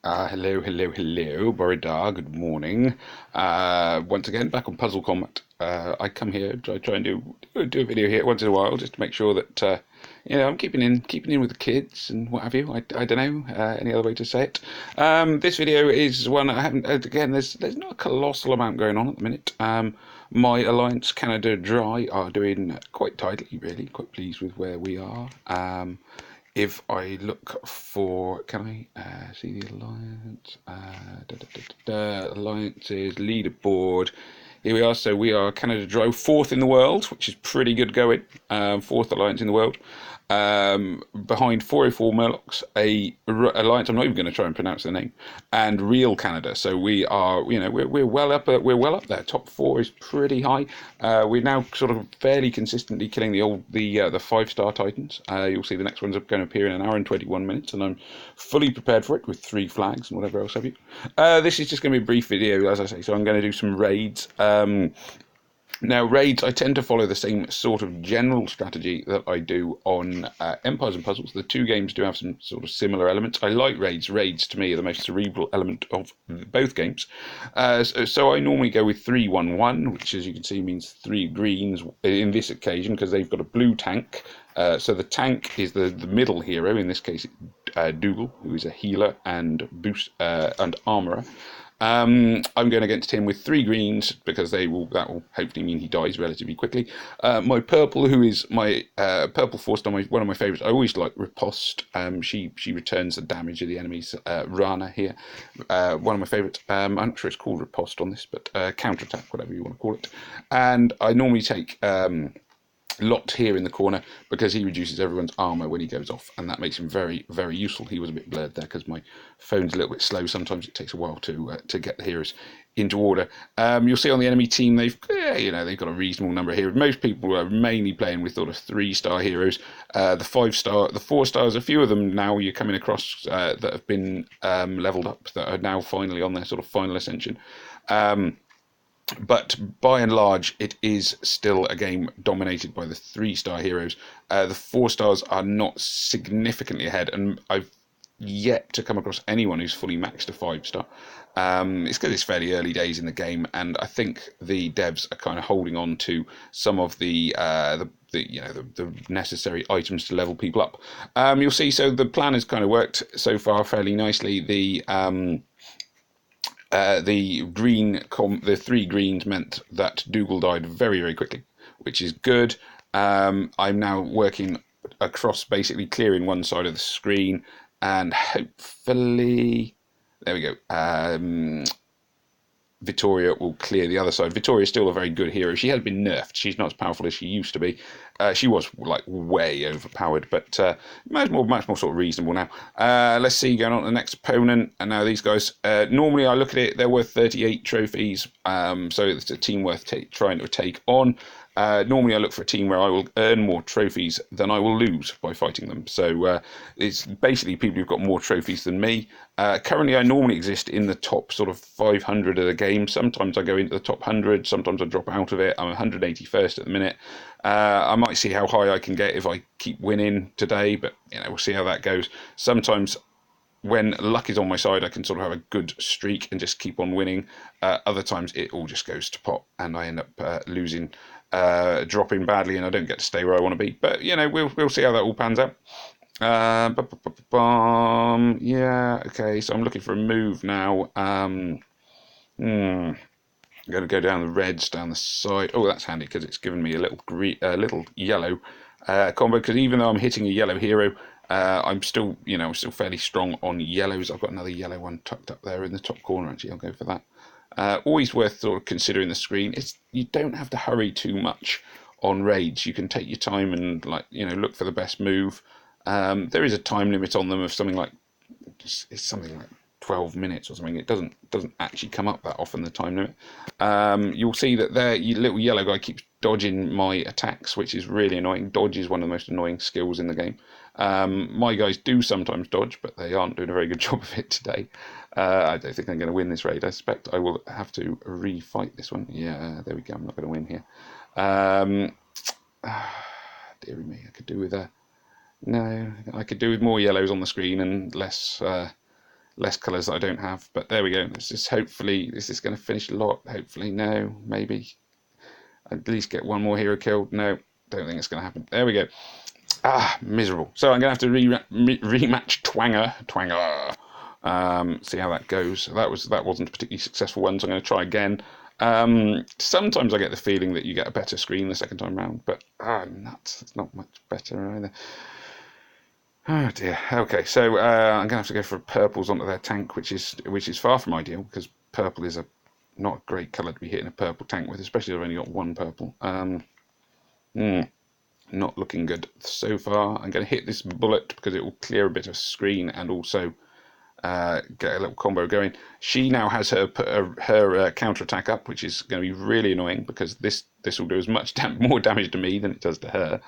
Hello, Boridar. Good morning. Once again, back on Puzzle Combat. I come here, try and do a video here once in a while, just to make sure that I'm keeping in with the kids and what have you. I don't know any other way to say it. This video is one I haven't. Again, there's not a colossal amount going on at the minute. My Alliance Canada Dry are doing quite tightly, really. Quite pleased with where we are. If I look for, can I see the alliance? Alliances, leaderboard. Here we are. So we are Canada Dry, fourth in the world, which is pretty good going. Fourth alliance in the world. Behind 404 Murlocs, a alliance. I'm not even going to try and pronounce the name, and Real Canada. So we are, we're well up. We're well up there. Top four is pretty high. We're now sort of fairly consistently killing the 5-star Titans. You'll see the next one's going to appear in an hour and 21 minutes, and I'm fully prepared for it with 3 flags and whatever else have you. This is just going to be a brief video, as I say. So I'm going to do some raids. Now, raids, I tend to follow the same sort of general strategy that I do on Empires and Puzzles. The two games do have some sort of similar elements. I like raids. Raids, to me, are the most cerebral element of both games. So I normally go with 3-1-1, which, as you can see, means 3 greens in this occasion, because they've got a blue tank. So the tank is the middle hero, in this case, Dougal, who is a healer and and armourer. I'm going against him with 3 greens because that will hopefully mean he dies relatively quickly. My purple, who is my purple 4-star, one of my favourites. I always like Riposte. She returns the damage of the enemies. Rana here, one of my favourites. I'm not sure it's called Riposte on this, but counterattack, whatever you want to call it. And I normally take Lot here in the corner because he reduces everyone's armor when he goes off, and that makes him very, very useful. He was a bit blurred there because my phone's a little bit slow. Sometimes it takes a while to get the heroes into order. You'll see on the enemy team they've got a reasonable number of heroes. Most people are mainly playing with sort of 3-star heroes. The 5-star, the 4-stars, a few of them now you're coming across that have been leveled up, that are now finally on their sort of final ascension. But by and large, it is still a game dominated by the 3-star heroes. The 4-stars are not significantly ahead, and I've yet to come across anyone who's fully maxed a 5-star. It's because it's fairly early days in the game, and I think the devs are kind of holding on to some of the necessary items to level people up. You'll see, so the plan has kind of worked so far fairly nicely. The 3 greens meant that Dougal died very, very quickly, which is good. I'm now working across, basically clearing one side of the screen, and hopefully, there we go. Victoria will clear the other side. Victoria's still a very good hero. She has been nerfed. She's not as powerful as she used to be. She was like way overpowered, but much more sort of reasonable now. Let's see, going on to the next opponent. And now these guys, normally I look at it, they're worth 38 trophies. So it's a team worth trying to take on. Normally I look for a team where I will earn more trophies than I will lose by fighting them. So it's basically people who've got more trophies than me. Currently I normally exist in the top sort of 500 of the game. Sometimes I go into the top 100, sometimes I drop out of it. I'm 181st at the minute. I might see how high I can get if I keep winning today, but we'll see how that goes. Sometimes when luck is on my side, I can sort of have a good streak and just keep on winning. Other times it all just goes to pot and I end up losing, dropping badly, and I don't get to stay where I want to be. But we'll see how that all pans out. Yeah, okay. So I'm looking for a move now. I'm going to go down the reds down the side. Oh, that's handy because it's given me a little little yellow combo. Because even though I'm hitting a yellow hero, I'm still fairly strong on yellows. I've got another yellow one tucked up there in the top corner. Actually, I'll go for that. Always worth sort of considering the screen. You don't have to hurry too much on raids. You can take your time and look for the best move. There is a time limit on them of something like 12 minutes or something. It doesn't actually come up that often, the time limit. You'll see that there, little yellow guy keeps dodging my attacks, which is really annoying. Dodge is one of the most annoying skills in the game. My guys do sometimes dodge, but they aren't doing a very good job of it today. I don't think I'm going to win this raid. I suspect I will have to refight this one. Yeah, there we go. I'm not going to win here. Deary me, I could do with more yellows on the screen and less less colours that I don't have. But there we go. Let's just hopefully, is this going to finish a lot? Hopefully, no, maybe. At least get one more hero killed. No, don't think it's going to happen. There we go. Ah, miserable. So I'm going to have to rematch Twanger. See how that goes. That wasn't a particularly successful one, so I'm going to try again. Sometimes I get the feeling that you get a better screen the second time round, but nuts, it's not much better either. Oh dear. Okay, so I'm gonna have to go for purples onto their tank, which is far from ideal because purple is not a great colour to be hitting a purple tank with, especially if I've only got one purple. Not looking good so far. I'm going to hit this bullet because it will clear a bit of screen and also get a little combo going. She now has her counter attack up, which is going to be really annoying because this will do as much more damage to me than it does to her.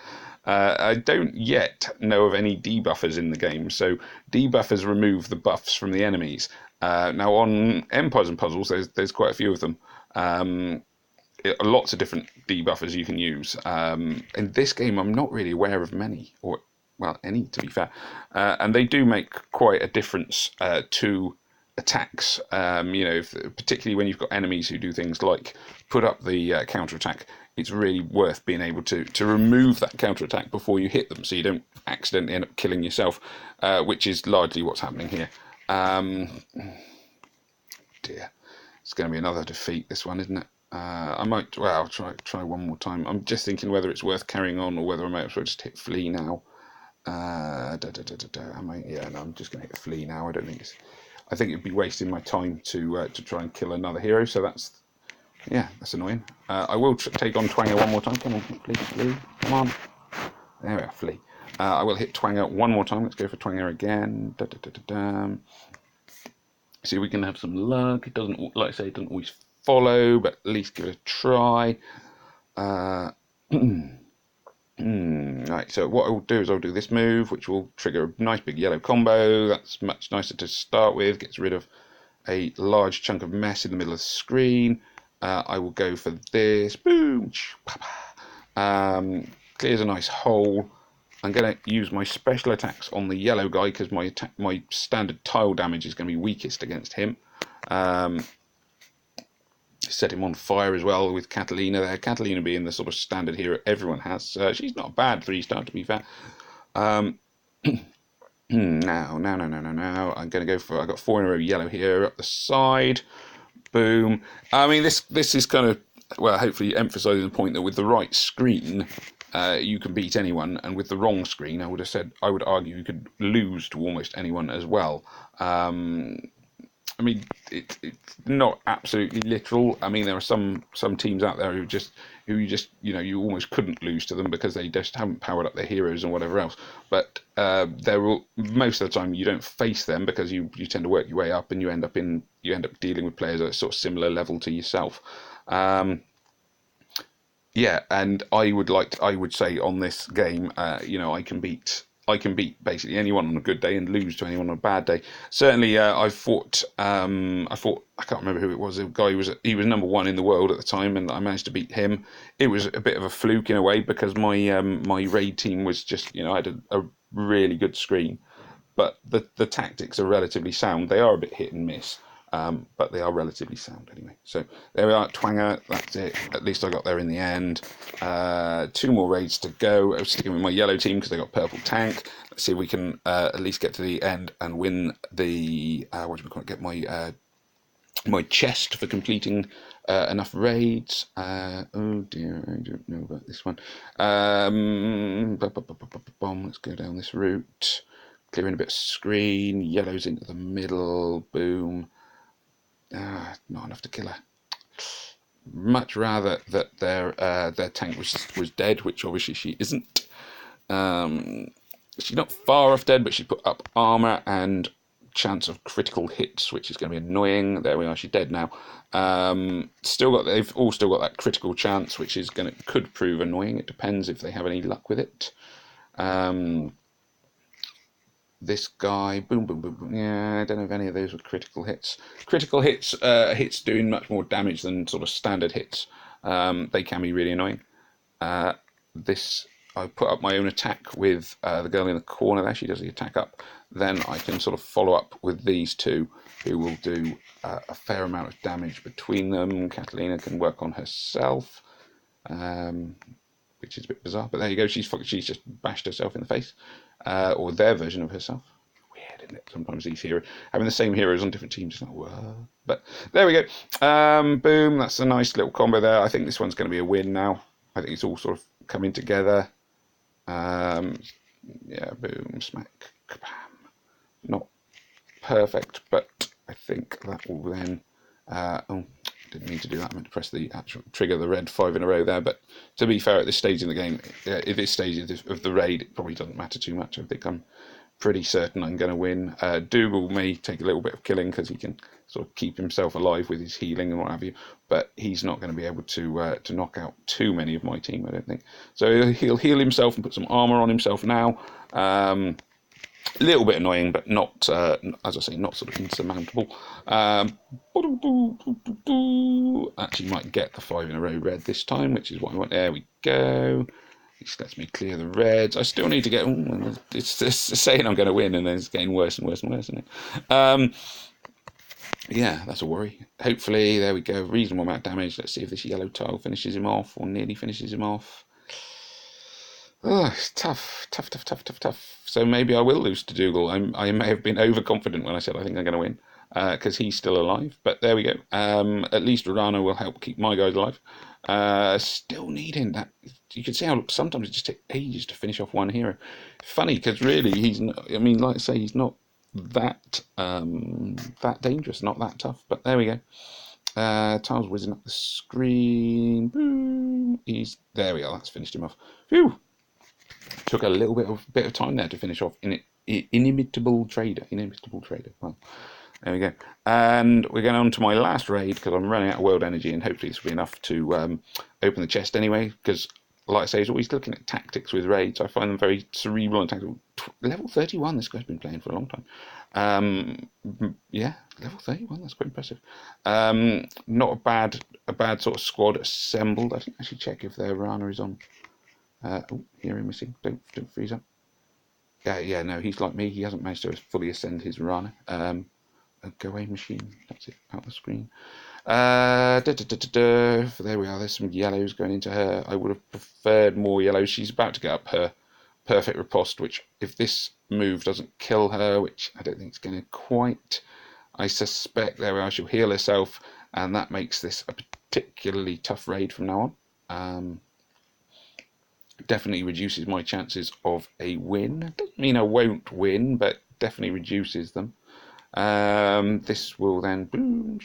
I don't yet know of any debuffers in the game, so debuffers remove the buffs from the enemies. Now on Empires and Puzzles, there's quite a few of them. Lots of different debuffers you can use. In this game, I'm not really aware of many, or well, any to be fair, and they do make quite a difference to attacks. Particularly when you've got enemies who do things like put up the counter attack, it's really worth being able to remove that counter attack before you hit them, so you don't accidentally end up killing yourself, which is largely what's happening here. Dear, it's going to be another defeat. This one, isn't it? I might, well, try one more time. I'm just thinking whether it's worth carrying on or whether I might as well just hit flee now. Yeah, no, I'm just going to hit flee now. I think it'd be wasting my time to try and kill another hero. So that's annoying. I will take on Twanger one more time. Come on, please, flee. Come on. There we are, flee. I will hit Twanger one more time. Let's go for Twanger again. See if we can have some luck. It doesn't, like I say, it doesn't always follow, but at least give it a try. Right, so what I will do is I'll do this move, which will trigger a nice big yellow combo. That's much nicer to start with. Gets rid of a large chunk of mess in the middle of the screen. I will go for this. Boom! Clears a nice hole. I'm going to use my special attacks on the yellow guy because my standard tile damage is going to be weakest against him. Set him on fire as well with Catalina there. Catalina being the sort of standard hero everyone has. She's not a bad 3-star to be fair. Now. I'm going to go for, I've got 4 in a row yellow here up the side. Boom. I mean, this is kind of, well, hopefully emphasising the point that with the right screen, you can beat anyone, and with the wrong screen, I would argue you could lose to almost anyone as well. I mean, it's not absolutely literal. I mean, there are some teams out there who you just you almost couldn't lose to them because they just haven't powered up their heroes and whatever else. But most of the time you don't face them because you tend to work your way up and you end up dealing with players at a sort of similar level to yourself. Yeah, and I would say on this game, I can beat basically anyone on a good day and lose to anyone on a bad day. Certainly, I fought. I can't remember who it was. A guy he was number 1 in the world at the time, and I managed to beat him. It was a bit of a fluke in a way because my raid team was just I had a really good screen, but the tactics are relatively sound. They are a bit hit and miss. But they are relatively sound anyway. So there we are, Twanger. That's it. At least I got there in the end. 2 more raids to go. I was sticking with my yellow team because they got purple tank. Let's see if we can at least get to the end and win the get my chest for completing enough raids. Oh dear, I don't know about this one. Let's go down this route. Clearing a bit of screen. Yellow's into the middle. Boom. Not enough to kill her. Much rather that their tank was dead, which obviously she isn't. She's not far off dead, but she put up armor and chance of critical hits, which is going to be annoying. There we are. She's dead now. They've all still got that critical chance, which could prove annoying. It depends if they have any luck with it. This guy, boom, boom, boom, boom. Yeah, I don't know if any of those were critical hits. Critical hits, hits doing much more damage than sort of standard hits. They can be really annoying. This I put up my own attack with the girl in the corner there. She does the attack up. Then I can sort of follow up with these two, who will do a fair amount of damage between them. Catalina can work on herself, which is a bit bizarre. But there you go. She's just bashed herself in the face, or their version of herself. Weird, isn't it? Sometimes these heroes having the same heroes on different teams. It's not whoa. But there we go. Boom. That's a nice little combo there. I think this one's going to be a win now. I think it's all sort of coming together. Yeah, boom, smack, kabam. Not perfect, but I think that will then. Oh, didn't mean to do that. I meant to press the actual trigger, the red 5 in a row there. But to be fair, at this stage in the game, at this stage of the raid, it probably doesn't matter too much. I think I'm pretty certain I'm going to win. Dougal may take a little bit of killing because he can sort of keep himself alive with his healing and what have you, but he's not going to be able to knock out too many of my team, I don't think. So he'll heal himself and put some armor on himself now. A little bit annoying, but not, as I say, not sort of insurmountable. Actually might get the 5 in a row red this time, which is what I want. There we go. This lets me clear the reds. I still need to get... it's saying I'm going to win, and then it's getting worse and worse and worse, isn't it? Yeah, that's a worry. Hopefully, there we go. Reasonable amount of damage. Let's see if this yellow tile finishes him off, or nearly finishes him off. Oh, it's tough. So maybe I will lose to Dougal. I may have been overconfident when I said I think I'm going to win, because he's still alive. But there we go. At least Rana will help keep my guys alive. Still needing that. You can see how sometimes it just takes ages to finish off one hero. Funny, because really he's not, I mean, like I say, he's not that that dangerous, not that tough. But there we go. Tiles whizzing up the screen. Boom. There we are. That's finished him off. Phew. Took a little bit of time there to finish off. Inimitable trader. Well, there we go. And we're going on to my last raid because I'm running out of world energy, and hopefully this will be enough to open the chest anyway. Because, like I say, he's always looking at tactics with raids. I find them very cerebral and tactical. Level 31, this guy's been playing for a long time. Yeah, level 31, that's quite impressive. Not a bad sort of squad assembled. I didn't actually check if their Rana is on. Oh, hero missing. Don't freeze up. Yeah, no, he's like me. He hasn't managed to fully ascend his Rana. A go away machine. That's it. Out the screen. There we are. There's some yellows going into her. I would have preferred more yellows. She's about to get up her perfect riposte, which if this move doesn't kill her, which I don't think it's going to quite, I suspect there we are. She'll heal herself, and that makes this a particularly tough raid from now on. Definitely reduces my chances of a win. Doesn't mean I won't win, but definitely reduces them. This will then boom.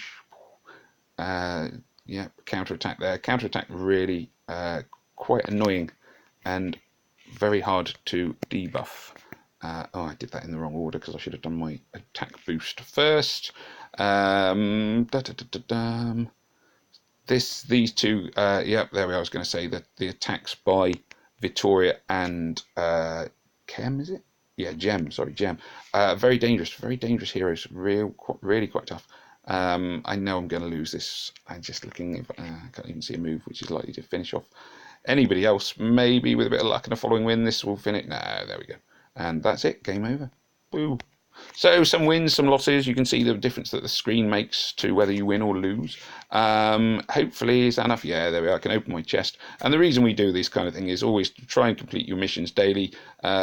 Yeah, counter-attack there. Counter-attack really quite annoying and very hard to debuff. Oh, I did that in the wrong order because I should have done my attack boost first. These two, yep, there we are. I was going to say that the attacks by Vittoria and Chem, is it? Yeah, Gem. Sorry, Gem. Very dangerous heroes. Really quite tough. I know I'm going to lose this. I'm just looking. If I can't even see a move which is likely to finish off anybody else. Maybe with a bit of luck and a following win, this will finish. No, there we go. And that's it. Game over. Woo. So some wins, some losses. You can see the difference that the screen makes to whether you win or lose. Hopefully, is that enough? Yeah, there we are. I can open my chest. And the reason we do this kind of thing is always to try and complete your missions daily.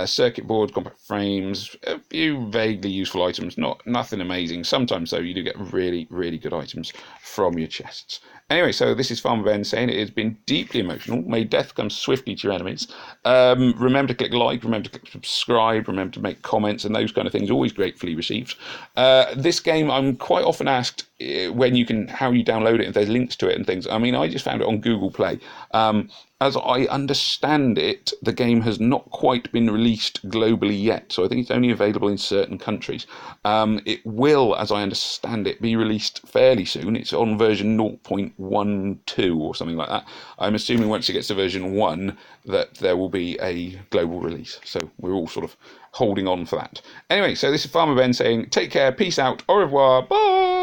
Circuit board, compact frames, a few vaguely useful items. Nothing amazing. Sometimes, though, you do get really, really good items from your chests. Anyway, so this is Farmer Ben saying it has been deeply emotional. May death come swiftly to your enemies. Remember to click like, remember to click subscribe, remember to make comments, and those kind of things. Always gratefully received. This game, I'm quite often asked how you download it, if there's links to it and things. I mean, I just found it on Google Play. As I understand it, the game has not quite been released globally yet, so I think it's only available in certain countries. It will, as I understand it, be released fairly soon. It's on version 0.12 or something like that. I'm assuming once it gets to version 1 that there will be a global release, so we're all sort of holding on for that. Anyway, so this is Farmer Ben saying, take care, peace out, au revoir, bye!